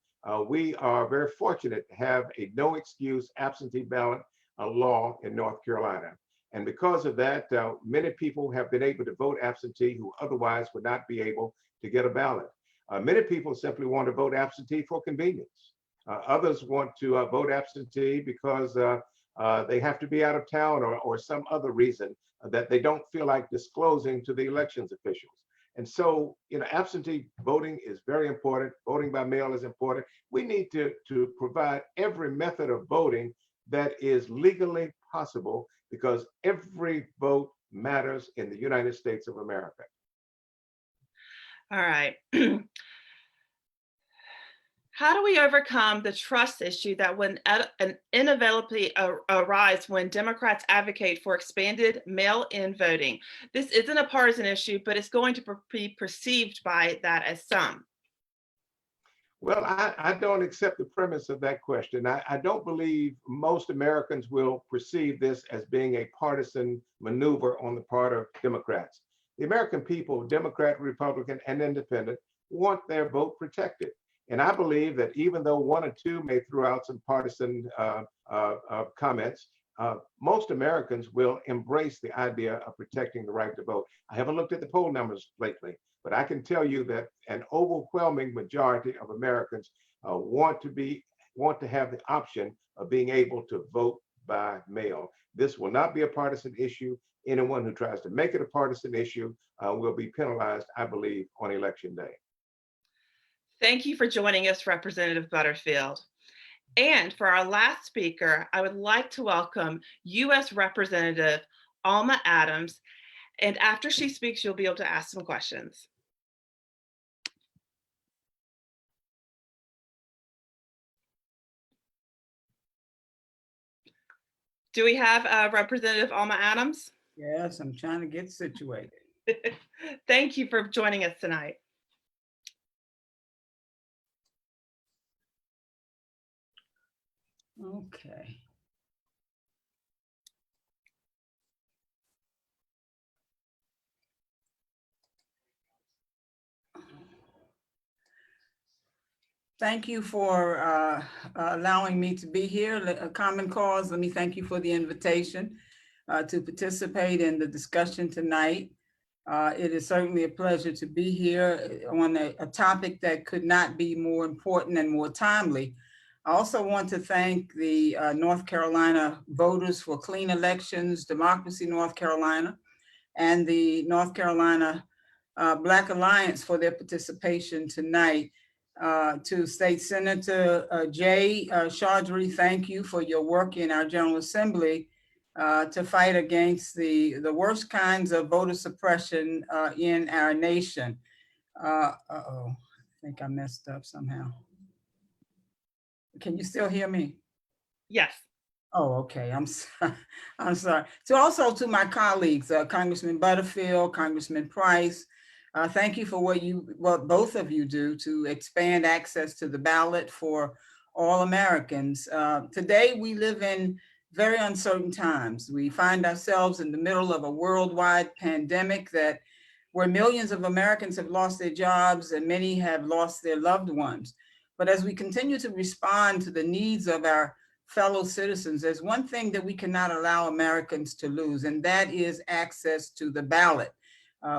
Speaker 7: We are very fortunate to have a no excuse absentee ballot law in North Carolina. And because of that, many people have been able to vote absentee who otherwise would not be able to get a ballot. Many people simply want to vote absentee for convenience. Others want to vote absentee because they have to be out of town or some other reason that they don't feel like disclosing to the elections officials. And so, absentee voting is very important. Voting by mail is important. We need to provide every method of voting that is legally possible, because every vote matters in the United States of America.
Speaker 1: All right. How do we overcome the trust issue that when an inevitability arises when Democrats advocate for expanded mail-in voting? This isn't a partisan issue, but it's going to be perceived by that as some.
Speaker 7: Well, I don't accept the premise of that question. I don't believe most Americans will perceive this as being a partisan maneuver on the part of Democrats. The American people, Democrat, Republican, and Independent, want their vote protected. And I believe that even though one or two may throw out some partisan comments, most Americans will embrace the idea of protecting the right to vote. I haven't looked at the poll numbers lately, but I can tell you that an overwhelming majority of Americans want to have the option of being able to vote by mail. This will not be a partisan issue. Anyone who tries to make it a partisan issue will be penalized, I believe, on election day.
Speaker 1: Thank you for joining us, Representative Butterfield. And for our last speaker, I would like to welcome U.S. Representative Alma Adams. And after she speaks, you'll be able to ask some questions. Do we have Representative Alma Adams?
Speaker 8: Yes, I'm trying to get situated.
Speaker 1: Thank you for joining us tonight.
Speaker 8: Okay. Thank you for allowing me to be here. A Common Cause, let me thank you for the invitation to participate in the discussion tonight. It is certainly a pleasure to be here on a topic that could not be more important and more timely. I also want to thank the North Carolina Voters for Clean Elections, Democracy North Carolina, and the North Carolina Black Alliance for their participation tonight. To State Senator J. Chaudhuri, thank you for your work in our General Assembly to fight against the worst kinds of voter suppression in our nation. Uh-oh, I think I messed up somehow. Can you still hear me?
Speaker 1: Yes.
Speaker 8: Oh, okay. I'm sorry. I'm sorry. So also to my colleagues, Congressman Butterfield, Congressman Price, thank you for what both of you do to expand access to the ballot for all Americans. Today, we live in very uncertain times. We find ourselves in the middle of a worldwide pandemic where millions of Americans have lost their jobs and many have lost their loved ones. But as we continue to respond to the needs of our fellow citizens, there's one thing that we cannot allow Americans to lose, and that is access to the ballot.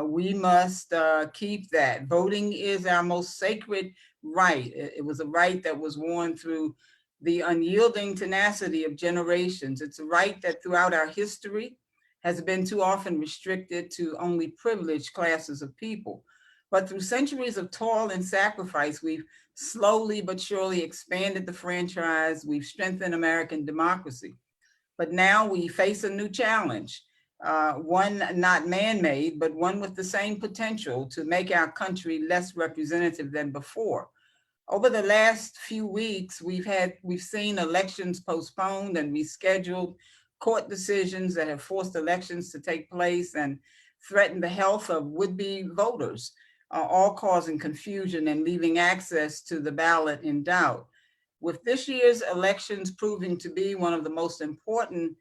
Speaker 8: We must keep that. Voting is our most sacred right. It was a right that was won through the unyielding tenacity of generations. It's a right that throughout our history has been too often restricted to only privileged classes of people. But through centuries of toil and sacrifice, we've slowly but surely expanded the franchise. We've strengthened American democracy. But now we face a new challenge. One not man-made, but one with the same potential to make our country less representative than before. Over the last few weeks, we've seen elections postponed and rescheduled, court decisions that have forced elections to take place and threatened the health of would-be voters, all causing confusion and leaving access to the ballot in doubt. With this year's elections proving to be one of the most important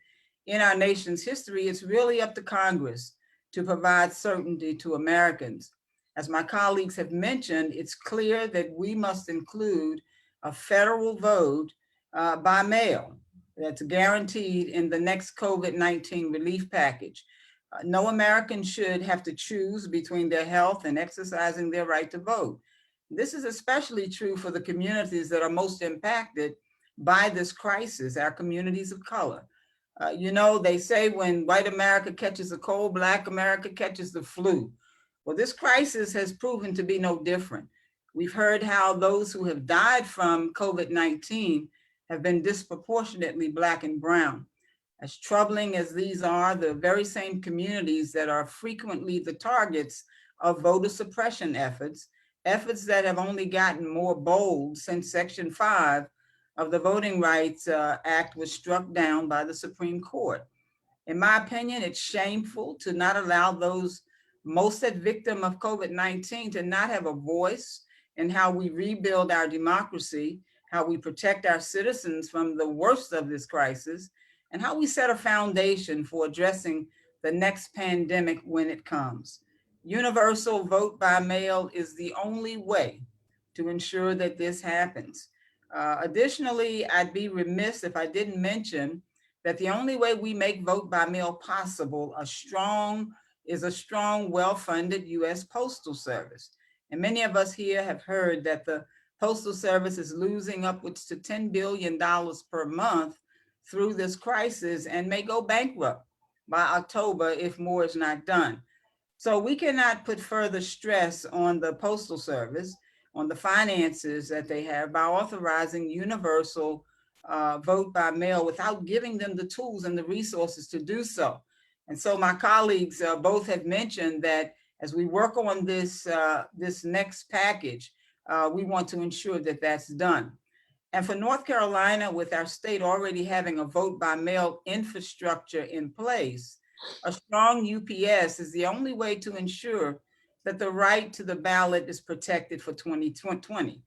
Speaker 8: in our nation's history, it's really up to Congress to provide certainty to Americans. As my colleagues have mentioned, it's clear that we must include a federal vote by mail that's guaranteed in the next COVID-19 relief package. No American should have to choose between their health and exercising their right to vote. This is especially true for the communities that are most impacted by this crisis, our communities of color. They say when white America catches a cold, Black America catches the flu. Well, this crisis has proven to be no different. We've heard how those who have died from COVID-19 have been disproportionately Black and brown. As troubling as these are, the very same communities that are frequently the targets of voter suppression efforts that have only gotten more bold since Section 5 of the Voting Rights Act was struck down by the Supreme Court. In my opinion, it's shameful to not allow those most at victim of COVID-19 to not have a voice in how we rebuild our democracy, how we protect our citizens from the worst of this crisis, and how we set a foundation for addressing the next pandemic when it comes. Universal vote by mail is the only way to ensure that this happens. Additionally, I'd be remiss if I didn't mention that the only way we make vote by mail possible is a strong, well-funded U.S. Postal Service. And many of us here have heard that the Postal Service is losing upwards to $10 billion per month through this crisis and may go bankrupt by October if more is not done. So we cannot put further stress on the Postal Service, on the finances that they have by authorizing universal vote by mail without giving them the tools and the resources to do so. And so my colleagues both have mentioned that as we work on this, this next package, we want to ensure that that's done. And for North Carolina, with our state already having a vote by mail infrastructure in place, a strong UPS is the only way to ensure that the right to the ballot is protected for 2020.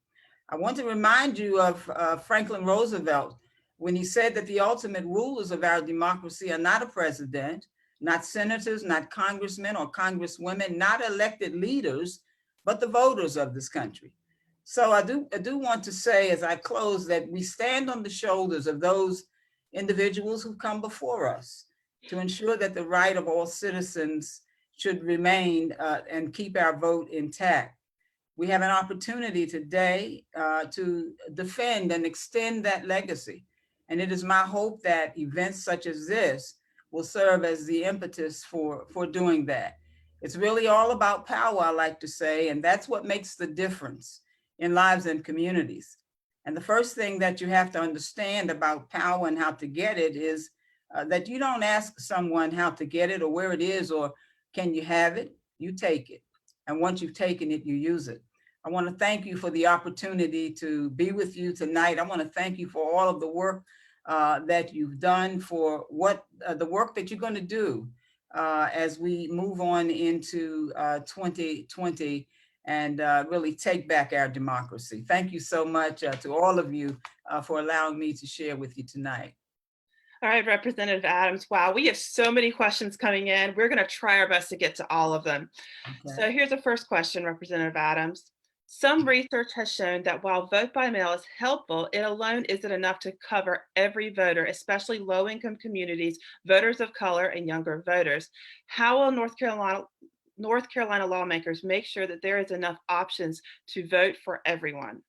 Speaker 8: I want to remind you of Franklin Roosevelt when he said that the ultimate rulers of our democracy are not a president, not senators, not congressmen or congresswomen, not elected leaders, but the voters of this country. So I do want to say as I close that we stand on the shoulders of those individuals who come before us to ensure that the right of all citizens should remain and keep our vote intact. We have an opportunity today to defend and extend that legacy. And it is my hope that events such as this will serve as the impetus for doing that. It's really all about power, I like to say, and that's what makes the difference in lives and communities. And the first thing that you have to understand about power and how to get it is that you don't ask someone how to get it or where it is or can you have it, you take it. And once you've taken it, you use it. I want to thank you for the opportunity to be with you tonight. I want to thank you for all of the work that you've done, for what the work that you're going to do as we move on into 2020 and really take back our democracy. Thank you so much to all of you for allowing me to share with you tonight.
Speaker 1: All right, Representative Adams. Wow, we have so many questions coming in. We're going to try our best to get to all of them.
Speaker 8: Okay.
Speaker 1: So here's the first question, Representative Adams. Some research has shown that while vote by mail is helpful, it alone isn't enough to cover every voter, especially low-income communities, voters of color, and younger voters. How will North Carolina lawmakers make sure that there is enough options to vote for everyone?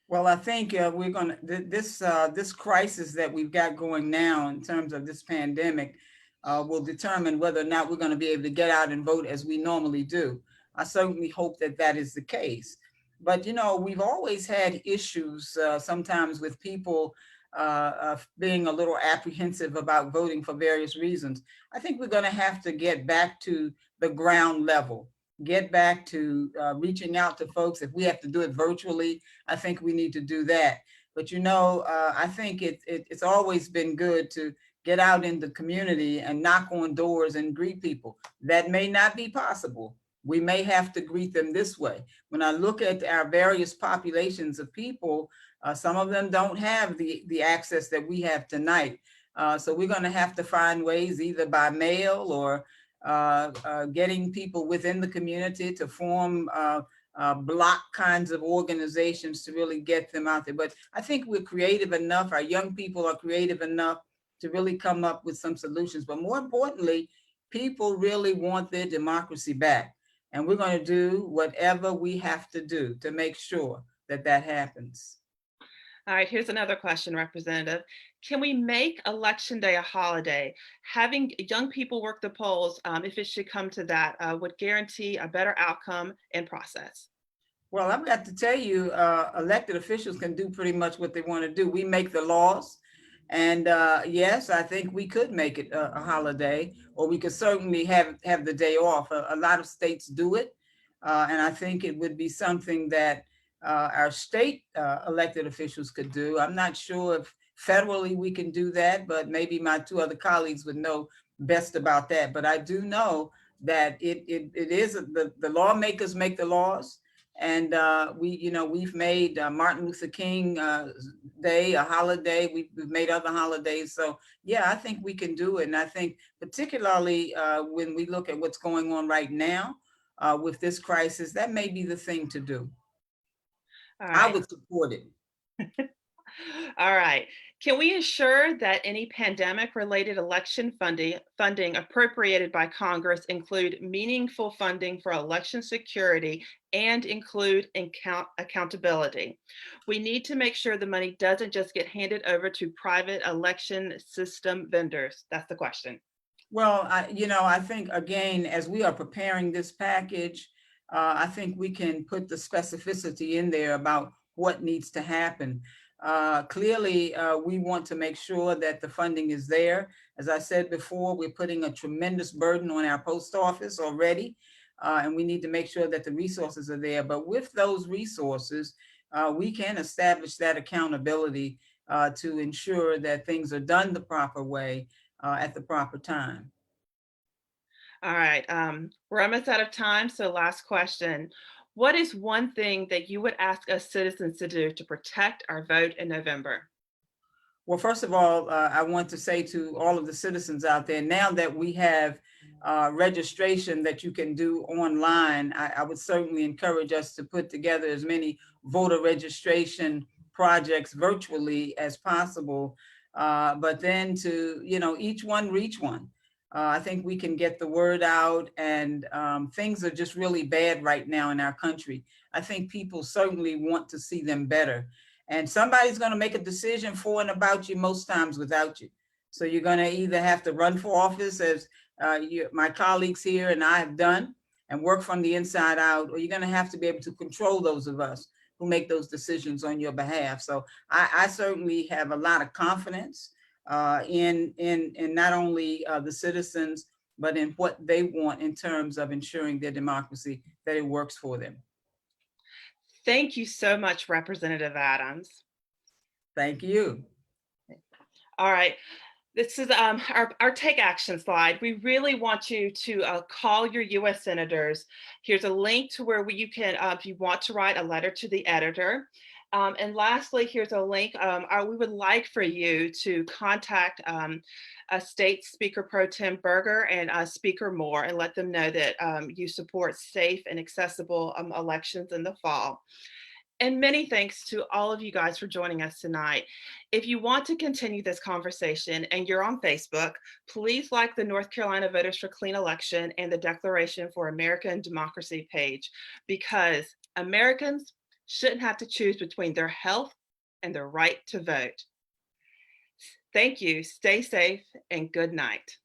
Speaker 8: Well, I think we're going to, this crisis that we've got going now in terms of this pandemic will determine whether or not we're going to be able to get out and vote as we normally do. I certainly hope that that is the case. But, you know, we've always had issues sometimes with people being a little apprehensive about voting for various reasons. I think we're going to have to get back to the ground level. Get back to reaching out to folks. If we have to do it virtually, I think we need to do that. But, you know, I think it's always been good to get out in the community and knock on doors and greet people. That may not be possible. We may have to greet them this way. When I look at our various populations of people, some of them don't have the access that we have tonight. So we're going to have to find ways either by mail or getting people within the community to form block kinds of organizations to really get them out there. But I think we're creative enough, our young people are creative enough to really come up with some solutions. But more importantly, people really want their democracy back. And we're going to do whatever we have to do to make sure that that happens.
Speaker 1: All right, here's another question, Representative. Can we make Election Day a holiday? Having young people work the polls, if it should come to that, would guarantee a better outcome and process.
Speaker 8: Well, I've got to tell you, elected officials can do pretty much what they want to do. We make the laws. And yes, I think we could make it a holiday, or we could certainly have the day off. A lot of states do it. And I think it would be something that our state elected officials could do. I'm not sure if federally we can do that, but maybe my two other colleagues would know best about that. But I do know that it is the lawmakers make the laws, And we've made Martin Luther King Day a holiday. We've made other holidays. So yeah, I think we can do it. And I think particularly when we look at what's going on right now with this crisis, that may be the thing to do.
Speaker 1: All
Speaker 8: I
Speaker 1: right.
Speaker 8: would support it.
Speaker 1: All right. Can we ensure that any pandemic-related election funding appropriated by Congress include meaningful funding for election security and include accountability? We need to make sure the money doesn't just get handed over to private election system vendors. That's the question.
Speaker 8: Well, I think, again, as we are preparing this package, I think we can put the specificity in there about what needs to happen. Clearly, we want to make sure that the funding is there. As I said before, we're putting a tremendous burden on our post office already, and we need to make sure that the resources are there. But with those resources, we can establish that accountability to ensure that things are done the proper way at the proper time.
Speaker 1: All right. We're almost out of time. So last question. What is one thing that you would ask us citizens to do to protect our vote in November?
Speaker 8: Well, first of all, I want to say to all of the citizens out there, now that we have registration that you can do online, I would certainly encourage us to put together as many voter registration projects virtually as possible, but then to, each one reach one. I think we can get the word out, and things are just really bad right now in our country. I think people certainly want to see them better. And somebody's going to make a decision for and about you most times without you. So you're going to either have to run for office, as my colleagues here and I have done, and work from the inside out, or you're going to have to be able to control those of us who make those decisions on your behalf. So I certainly have a lot of confidence in not only the citizens, but in what they want in terms of ensuring their democracy, that it works for them.
Speaker 1: Thank you so much, Representative Adams.
Speaker 8: Thank you.
Speaker 1: All right. This is our take action slide. We really want you to call your U.S. senators. Here's a link to where you can, if you want to write a letter to the editor. And lastly, here's a link. We would like for you to contact State Speaker Pro Tem Berger and Speaker Moore and let them know that you support safe and accessible elections in the fall. And many thanks to all of you guys for joining us tonight. If you want to continue this conversation and you're on Facebook, please like the North Carolina Voters for Clean Election and the Declaration for American Democracy page, because Americans shouldn't have to choose between their health and their right to vote. Thank you, stay safe, and good night.